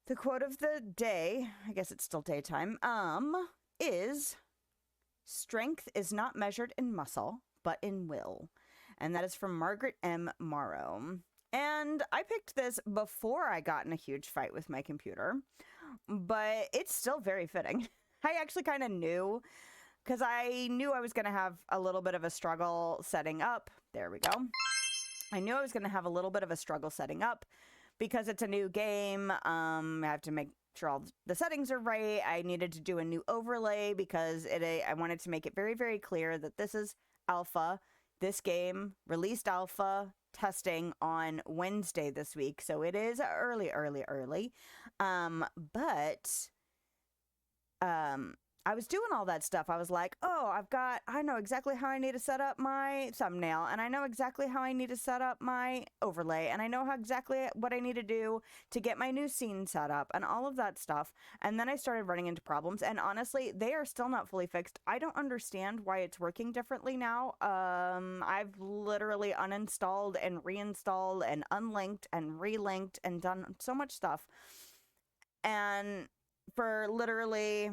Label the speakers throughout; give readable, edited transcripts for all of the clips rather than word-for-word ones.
Speaker 1: The quote of the day, I guess it's still daytime, is strength is not measured in muscle, but in will. And that is from Margaret M. Morrow. And I picked this before I got in a huge fight with my computer, but it's still very fitting. I actually kind of knew, because I knew I was going to have a little bit of a struggle setting up. There we go. I knew I was going to have a little bit of a struggle setting up because it's a new game. I have to make sure all the settings are right. I needed to do a new overlay because I wanted to make it very, very clear that this is alpha. This game released alpha testing on Wednesday this week. So it is early. But I was doing all that stuff. I was like, oh, I know exactly how I need to set up my thumbnail, and I know exactly how I need to set up my overlay, and I know exactly what I need to do to get my new scene set up, and all of that stuff. And then I started running into problems, and honestly, they are still not fully fixed. I don't understand why it's working differently now. I've literally uninstalled and reinstalled and unlinked and relinked and done so much stuff. And for literally,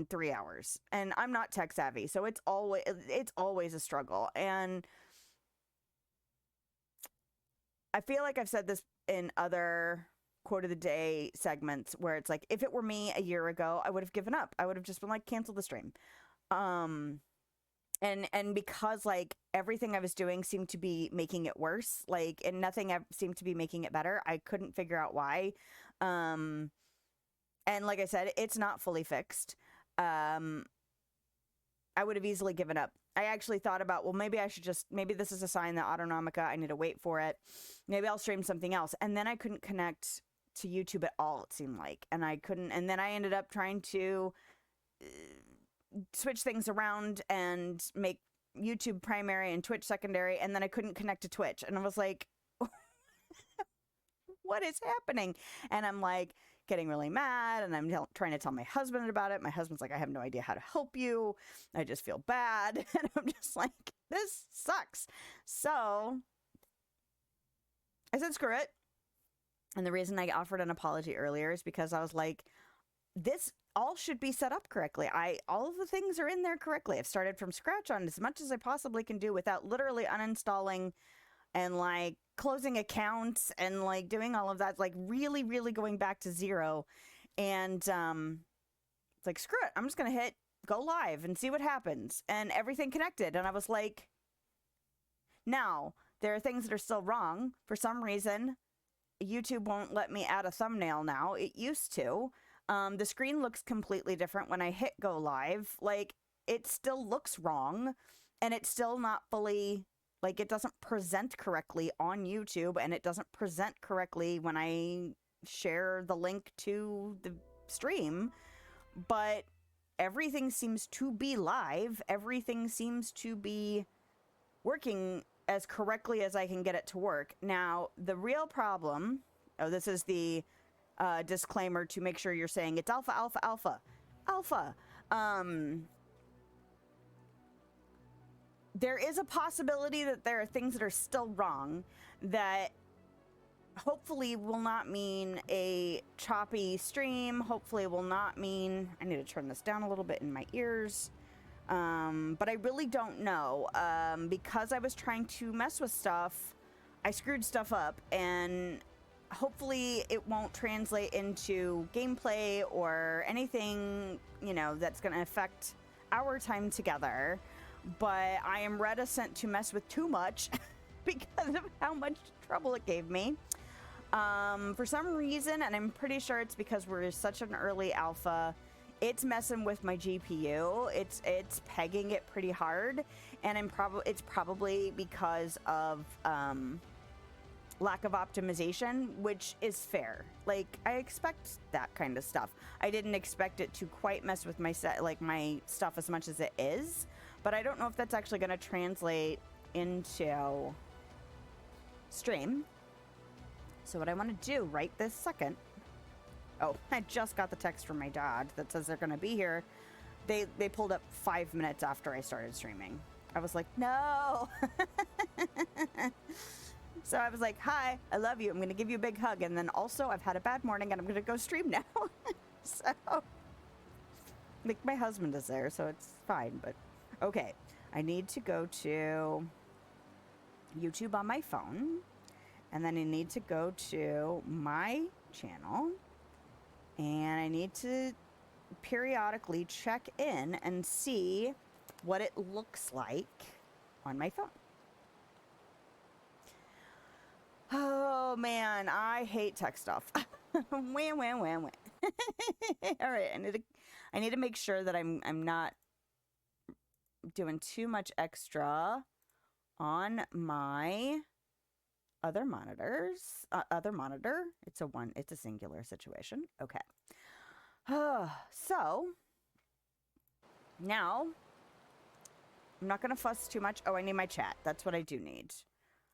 Speaker 1: 3 hours, and I'm not tech savvy, so it's always a struggle. And I feel like I've said this in other quote of the day segments where it's like, if it were me a year ago, I would have given up. I would have just been like, cancel the stream. And because like everything I was doing seemed to be making it worse, like, and nothing seemed to be making it better. I couldn't figure out why. And like I said, it's not fully fixed. I would have easily given up. I actually thought about, well, maybe this is a sign that Autonomica, I need to wait for it. Maybe I'll stream something else. And then I couldn't connect to YouTube at all, it seemed like. And then I ended up trying to switch things around and make YouTube primary and Twitch secondary. And then I couldn't connect to Twitch. And I was like, what is happening? And I'm like, getting really mad, and I'm trying to tell my husband about it. My husband's like, I have no idea how to help you. I just feel bad. And I'm just like, this sucks. So I said, screw it. And the reason I offered an apology earlier is because I was like, this all should be set up correctly. All of the things are in there correctly. I've started from scratch on as much as I possibly can do without literally uninstalling and like closing accounts and like doing all of that, like really, really going back to zero. And it's like, screw it. I'm just going to hit go live and see what happens. And everything connected. And I was like, now there are things that are still wrong. For some reason, YouTube won't let me add a thumbnail now. It used to. The screen looks completely different when I hit go live. Like, it still looks wrong, and it's still not fully, like, it doesn't present correctly on YouTube, and it doesn't present correctly when I share the link to the stream. But everything seems to be live. Everything seems to be working as correctly as I can get it to work. Now, the real problem, this is the disclaimer to make sure you're saying it's alpha, alpha, alpha, alpha. There is a possibility that there are things that are still wrong that hopefully will not mean a choppy stream. Hopefully will not mean, I need to turn this down a little bit in my ears. But I really don't know. Because I was trying to mess with stuff, I screwed stuff up, and hopefully it won't translate into gameplay or anything, you know, that's going to affect our time together. But I am reticent to mess with too much because of how much trouble it gave me. For some reason, and I'm pretty sure it's because we're such an early alpha, it's messing with my GPU. It's pegging it pretty hard, and it's probably because of lack of optimization, which is fair. Like, I expect that kind of stuff. I didn't expect it to quite mess with my my stuff as much as it is, but I don't know if that's actually going to translate into stream. So what I want to do right this second, I just got the text from my dad that says they're going to be here. They pulled up 5 minutes after I started streaming. I was like, no. So I was like, hi, I love you. I'm going to give you a big hug. And then also, I've had a bad morning and I'm going to go stream now. So, like, my husband is there, so it's fine. But, okay. I need to go to YouTube on my phone. And then I need to go to my channel. And I need to periodically check in and see what it looks like on my phone. Oh man, I hate tech stuff. Wham, wham, wham, wham. All right, I need to make sure that I'm not doing too much extra on my other monitors. Other monitor. It's a singular situation. Okay. So now I'm not gonna fuss too much. Oh, I need my chat. That's what I do need.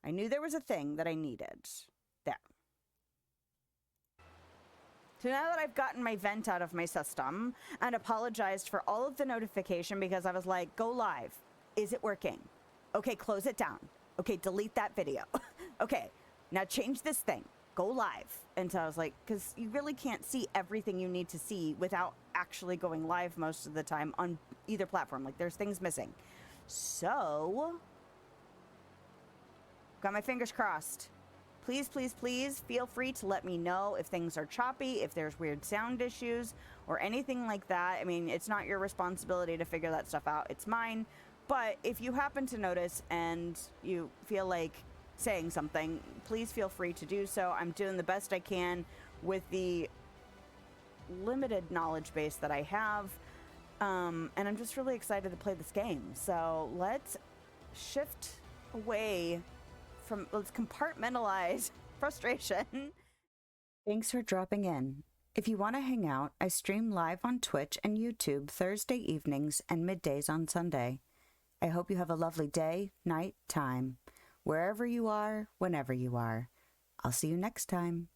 Speaker 1: I knew there was a thing that I needed. There. So now that I've gotten my vent out of my system and apologized for all of the notification because I was like, go live. Is it working? Okay, close it down. Okay, delete that video. Okay, now change this thing. Go live. And so I was like, because you really can't see everything you need to see without actually going live most of the time on either platform. Like, there's things missing. So, got my fingers crossed. Please, please, please feel free to let me know if things are choppy, if there's weird sound issues, or anything like that. I mean, it's not your responsibility to figure that stuff out. It's mine. But if you happen to notice and you feel like saying something, please feel free to do so. I'm doing the best I can with the limited knowledge base that I have. And I'm just really excited to play this game. So let's shift away from, let's compartmentalize frustration. Thanks for dropping in. If you want to hang out, I stream live on Twitch and YouTube Thursday evenings and middays on Sunday. I hope you have a lovely day, night, time, wherever you are, whenever you are. I'll see you next time.